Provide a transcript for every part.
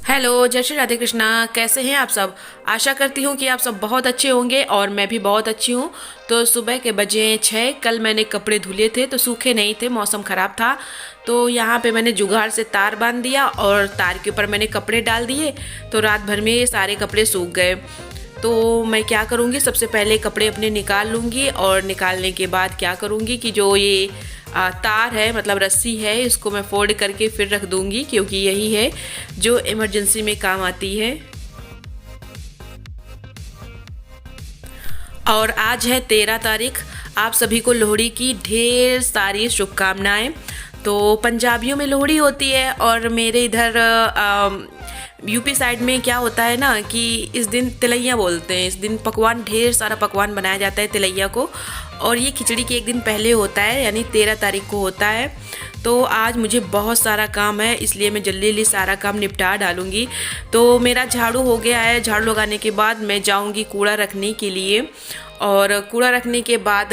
Hello, जय श्री राधे कृष्णा। कैसे हैं आप सब? आशा करती हूँ कि आप सब बहुत अच्छे होंगे और मैं भी बहुत अच्छी हूँ। तो सुबह के बजे 6। कल मैंने कपड़े धुले थे तो सूखे नहीं थे, मौसम ख़राब था। तो यहाँ पे मैंने जुगाड़ से तार बांध दिया और तार के ऊपर मैंने कपड़े डाल दिए। तो रात भर में ये सारे कपड़े सूख गए। तो मैं क्या करूँगी, सबसे पहले कपड़े अपने निकाल लूँगी और निकालने के बाद क्या करूँगी कि जो ये तार है, मतलब रस्सी है, इसको मैं फोल्ड करके फिर रख दूँगी, क्योंकि यही है जो इमरजेंसी में काम आती है। और आज है 13 तारीख। आप सभी को लोहड़ी की ढेर सारी शुभकामनाएं। तो पंजाबियों में लोहड़ी होती है और मेरे इधर यूपी साइड में क्या होता है ना कि इस दिन तिलैया बोलते हैं। इस दिन पकवान, ढेर सारा पकवान बनाया जाता है तिलैया को। और ये खिचड़ी के एक दिन पहले होता है, यानी 13 तारीख को होता है। तो आज मुझे बहुत सारा काम है, इसलिए मैं जल्दी जल्दी सारा काम निपटा डालूंगी। तो मेरा झाड़ू हो गया है। झाड़ू लगाने के बाद मैं जाऊंगी कूड़ा रखने के लिए। और कूड़ा रखने के बाद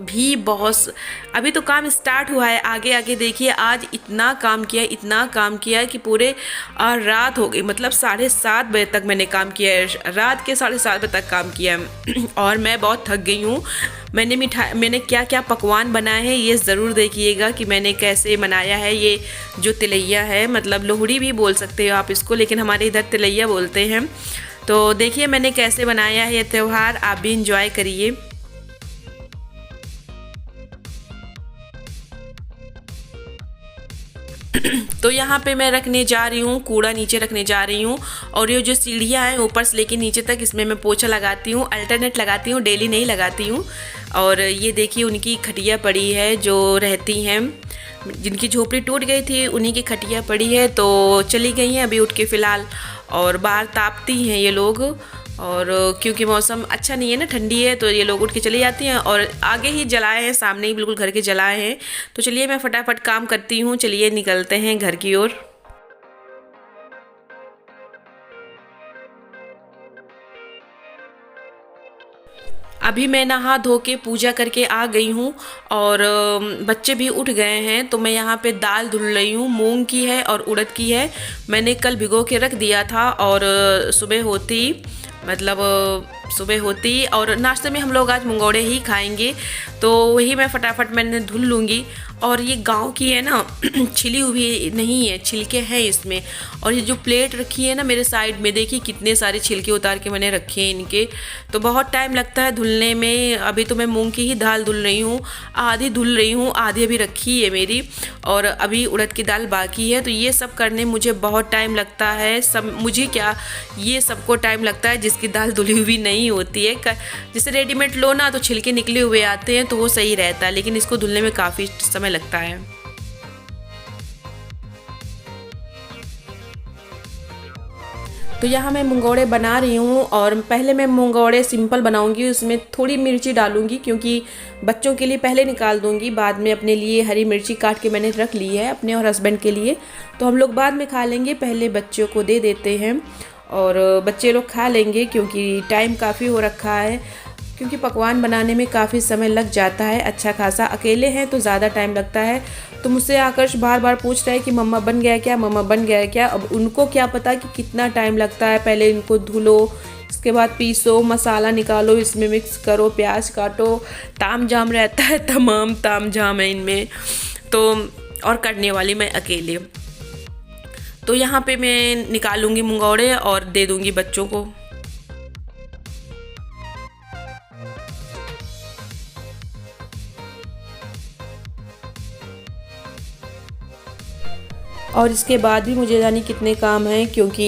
भी बहुत, अभी तो काम स्टार्ट हुआ है। आगे आगे देखिए, आज इतना काम किया, इतना काम किया कि पूरे रात हो गई। मतलब 7:30 बजे तक मैंने काम किया है। रात के 7:30 बजे तक काम किया है और मैं बहुत थक गई हूँ। मैंने क्या क्या पकवान बनाए हैं ये ज़रूर देखिएगा कि मैंने कैसे बनाया है। ये जो तिलैया है, मतलब लोहड़ी भी बोल सकते हो आप इसको, लेकिन हमारे इधर तिलैया बोलते हैं। तो देखिए मैंने कैसे बनाया है ये त्यौहार, आप भी इंजॉय करिए। तो यहाँ पे मैं रखने जा रही हूँ, कूड़ा नीचे रखने जा रही हूँ। और ये जो सीढ़ियाँ हैं ऊपर से लेके नीचे तक, इसमें मैं पोछा लगाती हूँ, अल्टरनेट लगाती हूँ, डेली नहीं लगाती हूँ। और ये देखिए उनकी खटिया पड़ी है जो रहती हैं, जिनकी झोपड़ी टूट गई थी उन्हीं की खटिया पड़ी है। तो चली गई हैं अभी उठ के फ़िलहाल। और बाहर तापती हैं ये लोग। और क्योंकि मौसम अच्छा नहीं है ना, ठंडी है, तो ये लोग उठ के चली जाती हैं। और आगे ही जलाए हैं, सामने ही बिल्कुल घर के जलाए हैं। तो चलिए मैं फटाफट काम करती हूँ, चलिए निकलते हैं घर की ओर। अभी मैं नहा धो के पूजा करके आ गई हूँ। और बच्चे भी उठ गए हैं। तो मैं यहाँ पे दाल धुल रही हूँ, मूंग की है और उड़द की है। मैंने कल भिगो के रख दिया था और सुबह होती, मतलब सुबह होती और नाश्ते में हम लोग आज मंगोड़े ही खाएंगे। तो वही मैं फटाफट मैंने धुल लूँगी। और ये गांव की है ना, छिली हुई नहीं है, छिलके हैं इसमें। और ये जो प्लेट रखी है ना मेरे साइड में, देखिए कितने सारे छिलके उतार के मैंने रखे हैं इनके। तो बहुत टाइम लगता है धुलने में। अभी तो मैं मूंग की ही दाल धुल रही हूँ, आधी धुल रही हूँ, आधी अभी रखी है मेरी। और अभी उड़द की दाल बाकी है। तो ये सब करने मुझे बहुत टाइम लगता है। सब मुझे क्या, ये सबको टाइम लगता है जिसकी दाल धुली हुई नहीं होती है। जैसे रेडीमेड लो ना तो छिलके निकले हुए आते हैं तो वो सही रहता है, लेकिन इसको धुलने में काफ़ी समय लगता है। तो यहाँ मैं मंगोड़े बना रही हूँ। और पहले मैं मंगोड़े सिंपल बनाऊंगी, उसमें थोड़ी मिर्ची डालूंगी क्योंकि बच्चों के लिए पहले निकाल दूंगी, बाद में अपने लिए हरी मिर्ची काट के मैंने रख ली है अपने और हस्बैंड के लिए। तो हम लोग बाद में खा लेंगे, पहले बच्चों को दे देते हैं। और बच्चे लोग खा लेंगे क्योंकि टाइम काफ़ी हो रखा है। क्योंकि पकवान बनाने में काफ़ी समय लग जाता है अच्छा खासा। अकेले हैं तो ज़्यादा टाइम लगता है। तो मुझसे आकर्ष बार बार पूछ रहा है कि मम्मा बन गया क्या, मम्मा बन गया क्या। अब उनको क्या पता कि कितना टाइम लगता है। पहले इनको धुलो, इसके बाद पीसो, मसाला निकालो, इसमें मिक्स करो, प्याज काटो, ताम झाम रहता है, तमाम ताम झाम है इनमें। तो और करने वाली मैं अकेले। तो यहाँ पे मैं निकालूंगी मंगोड़े और दे दूंगी बच्चों को। और इसके बाद भी मुझे जानी कितने काम हैं, क्योंकि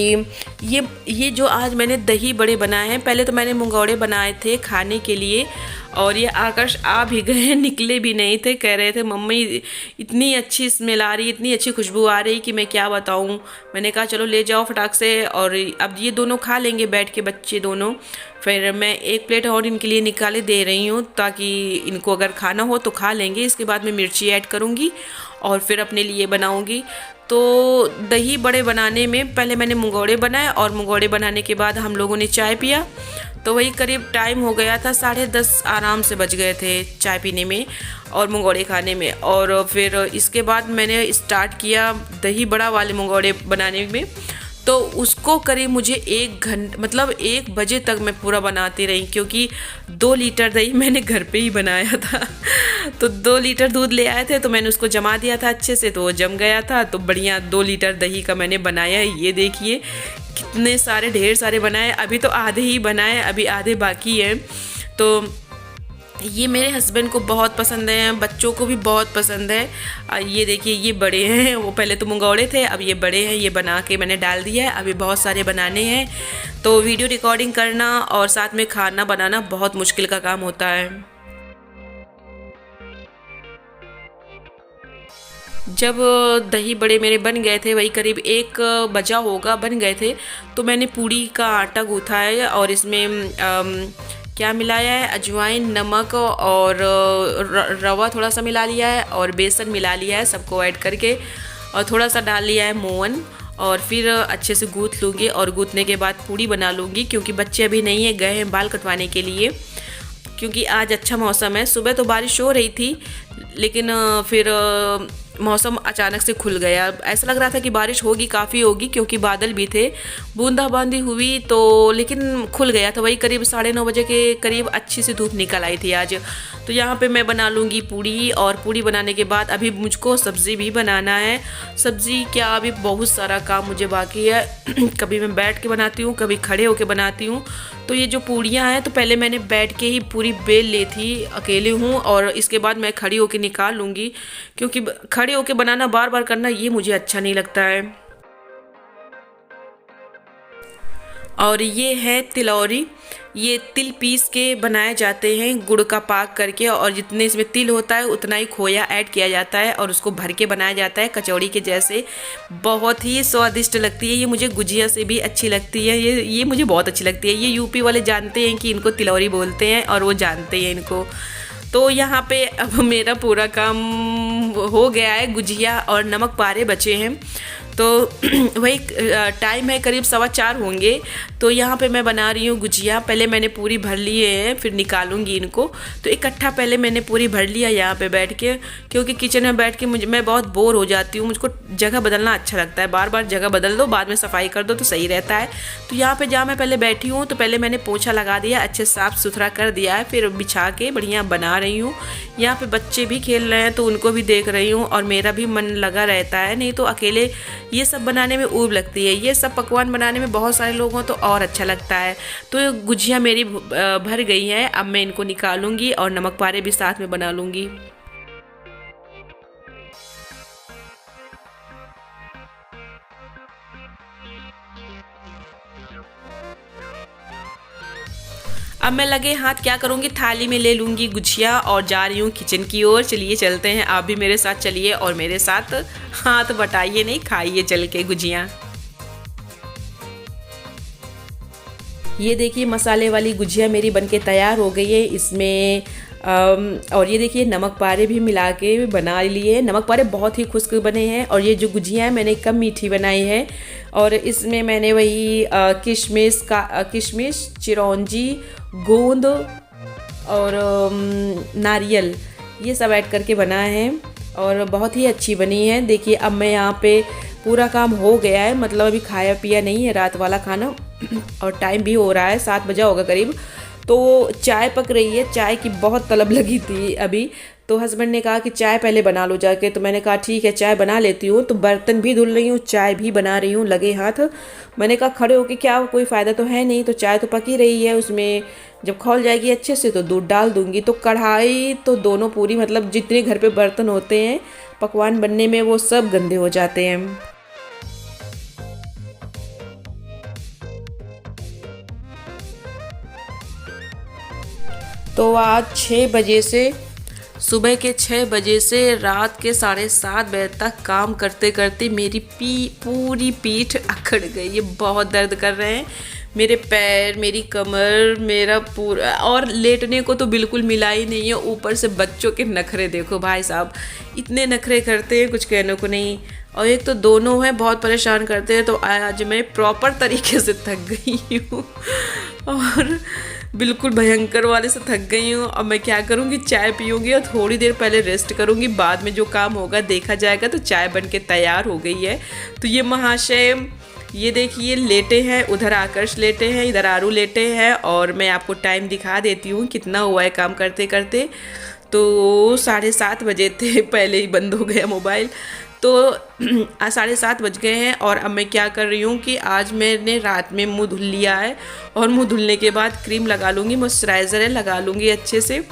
ये जो आज मैंने दही बड़े बनाए हैं, पहले तो मैंने मंगोड़े बनाए थे खाने के लिए। और ये आकर्ष आ भी गए, निकले भी नहीं थे। कह रहे थे मम्मी इतनी अच्छी स्मेल आ रही, इतनी अच्छी खुशबू आ रही कि मैं क्या बताऊं। मैंने कहा चलो ले जाओ फटाक से। और अब ये दोनों खा लेंगे बैठ के, बच्चे दोनों। फिर मैं एक प्लेट और इनके लिए निकाले दे रही हूँ, ताकि इनको अगर खाना हो तो खा लेंगे। इसके बाद मैं मिर्ची ऐड करूँगी और फिर अपने लिए बनाऊँगी। तो दही बड़े बनाने में पहले मैंने मंगोड़े बनाए और मंगोड़े बनाने के बाद हम लोगों ने चाय पिया। तो वही करीब टाइम हो गया था, 10:30 आराम से बज गए थे चाय पीने में और मंगोड़े खाने में। और फिर इसके बाद मैंने स्टार्ट किया दही बड़ा वाले मंगोड़े बनाने में। तो उसको करीब मुझे 1 घंटे मतलब 1 बजे तक मैं पूरा बनाती रही, क्योंकि 2 लीटर दही मैंने घर पे ही बनाया था। तो 2 लीटर दूध ले आए थे, तो मैंने उसको जमा दिया था अच्छे से, तो वो जम गया था। तो बढ़िया 2 लीटर दही का मैंने बनाया। ये देखिए कितने सारे, ढेर सारे बनाए। अभी तो आधे ही बनाए, अभी आधे बाकी हैं। तो ये मेरे हस्बैंड को बहुत पसंद है, बच्चों को भी बहुत पसंद है। ये देखिए ये बड़े हैं, वो पहले तो मंगौड़े थे, अब ये बड़े हैं। ये बना के मैंने डाल दिया है, अभी बहुत सारे बनाने हैं। तो वीडियो रिकॉर्डिंग करना और साथ में खाना बनाना बहुत मुश्किल का काम होता है। जब दही बड़े मेरे बन गए थे, वही करीब 1 बजा होगा, बन गए थे, तो मैंने पूड़ी का आटा गूँथा है और इसमें क्या मिलाया है, अजवाइन, नमक और रवा थोड़ा सा मिला लिया है और बेसन मिला लिया है, सबको ऐड करके, और थोड़ा सा डाल लिया है मोवन। और फिर अच्छे से गूँथ लूँगी और गूँथने के बाद पूड़ी बना लूँगी, क्योंकि बच्चे अभी नहीं है, गए हैं बाल कटवाने के लिए। क्योंकि आज अच्छा मौसम है, सुबह तो बारिश हो रही थी, लेकिन फिर मौसम अचानक से खुल गया। ऐसा लग रहा था कि बारिश होगी, काफ़ी होगी, क्योंकि बादल भी थे, बूंदाबांदी हुई, तो लेकिन खुल गया था। वही करीब 9:30 बजे के करीब अच्छी सी धूप निकल आई थी आज। तो यहाँ पे मैं बना लूँगी पूड़ी, और पूड़ी बनाने के बाद अभी मुझको सब्ज़ी भी बनाना है। सब्ज़ी क्या, अभी बहुत सारा काम मुझे बाकी है। कभी मैं बैठ के बनाती हूँ, कभी खड़े होके बनाती हूँ। तो ये जो पूड़ियाँ हैं, तो पहले मैंने बैठ के ही पूरी बेल ली थी, अकेले हूँ, और इसके बाद मैं खड़ी होके निकाल लूँगी, क्योंकि खड़े होके बनाना, बार बार करना, ये मुझे अच्छा नहीं लगता है। और ये है तिलौरी। ये तिल पीस के बनाए जाते हैं, गुड़ का पाक करके, और जितने इसमें तिल होता है उतना ही खोया ऐड किया जाता है, और उसको भर के बनाया जाता है कचौड़ी के जैसे। बहुत ही स्वादिष्ट लगती है ये, मुझे गुजिया से भी अच्छी लगती है। ये मुझे बहुत अच्छी लगती है। ये यूपी वाले जानते हैं कि इनको तिलौरी बोलते हैं, और वो जानते हैं इनको। तो यहाँ पे अब मेरा पूरा काम हो गया है, गुजिया और नमक पारे बचे हैं। तो वही टाइम है, करीब 4:15 होंगे। तो यहाँ पे मैं बना रही हूँ गुजिया। पहले मैंने पूरी भर लिए हैं, फिर निकालूंगी इनको। तो इकट्ठा पहले मैंने पूरी भर लिया यहाँ पे बैठ के, क्योंकि किचन में बैठ के मैं बहुत बोर हो जाती हूँ। मुझको जगह बदलना अच्छा लगता है, बार बार जगह बदल दो, बाद में सफाई कर दो तो सही रहता है। तो यहाँ पे जहाँ मैं पहले बैठी हूँ, तो पहले मैंने पोछा लगा दिया, अच्छे साफ़ सुथरा कर दिया है, फिर बिछा के बढ़िया बना रही हूँ। यहाँ पे बच्चे भी खेल रहे हैं, तो उनको भी देख रही हूँ, और मेरा भी मन लगा रहता है। नहीं तो अकेले ये सब बनाने में ऊब लगती है, ये सब पकवान बनाने में बहुत सारे लोग हों तो और अच्छा लगता है। तो गुजिया मेरी भर गई है, अब मैं इनको निकालूंगी और नमक पारे भी साथ में बना लूँगी। अब मैं लगे हाथ क्या करूँगी, थाली में ले लूँगी गुजिया और जा रही हूँ किचन की ओर। चलिए चलते हैं, आप भी मेरे साथ चलिए और मेरे साथ हाथ बटाइए, नहीं खाइए चल के गुजिया। ये देखिए मसाले वाली गुजिया मेरी बनके तैयार हो गई है। इसमें और ये देखिए नमक पारे भी मिला के बना लिए। नमक पारे बहुत ही खुश्क बने हैं, और ये जो गुजिया है मैंने कम मीठी बनाई है। और इसमें मैंने वही किशमिश, चिरौंजी, गोंद और नारियल, ये सब ऐड करके बनाए हैं, और बहुत ही अच्छी बनी है। देखिए अब मैं यहाँ पे पूरा काम हो गया है, मतलब अभी खाया पिया नहीं है रात वाला खाना, और टाइम भी हो रहा है, 7 बजा होगा करीब। तो चाय पक रही है, चाय की बहुत तलब लगी थी अभी। तो हस्बैंड ने कहा कि चाय पहले बना लो जाके, तो मैंने कहा ठीक है चाय बना लेती हूँ। तो बर्तन भी धुल रही हूँ, चाय भी बना रही हूँ लगे हाथ। मैंने कहा खड़े होके क्या कोई फ़ायदा तो है नहीं, तो चाय तो पक ही रही है, उसमें जब खौल जाएगी अच्छे से तो दूध डाल दूँगी। तो कढ़ाई तो दोनों पूरी, मतलब जितने घर पे बर्तन होते हैं पकवान बनने में, वो सब गंदे हो जाते हैं। तो आज 6 बजे से, सुबह के 6 बजे से रात के 7:30 बजे तक काम करते करते मेरी पूरी पीठ अकड़ गई है। बहुत दर्द कर रहे हैं मेरे पैर, मेरी कमर, मेरा पूरा, और लेटने को तो बिल्कुल मिला ही नहीं है। ऊपर से बच्चों के नखरे देखो भाई साहब, इतने नखरे करते हैं कुछ कहने को नहीं। और एक तो दोनों हैं बहुत परेशान करते हैं। तो आज मैं प्रॉपर तरीके से थक गई हूँ। और बिल्कुल भयंकर वाले से थक गई हूँ। अब मैं क्या करूँगी, चाय पीऊँगी और थोड़ी देर पहले रेस्ट करूँगी, बाद में जो काम होगा देखा जाएगा। तो चाय बन के तैयार हो गई है। तो ये महाशय ये देखिए लेटे हैं, उधर आकर्ष लेटे हैं, इधर आरू लेटे हैं। और मैं आपको टाइम दिखा देती हूँ कितना हुआ है काम करते करते। तो 7:30 बजे थे, पहले ही बंद हो गया मोबाइल। तो 7:30 बज गए हैं। और अब मैं क्या कर रही हूँ कि आज मैंने रात में मुंह धुल लिया है और मुंह धुलने के बाद क्रीम लगा लूँगी, मॉइस्चराइज़र है लगा लूँगी अच्छे से।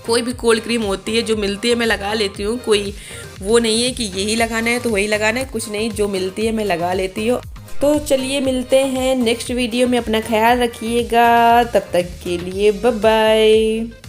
कोई भी कोल्ड क्रीम होती है जो मिलती है मैं लगा लेती हूँ, कोई वो नहीं है कि यही लगाना है तो वही लगाना है, कुछ नहीं, जो मिलती है मैं लगा लेती हूँ। तो चलिए मिलते हैं नेक्स्ट वीडियो में, अपना ख्याल रखिएगा, तब तक के लिए बाय बाय।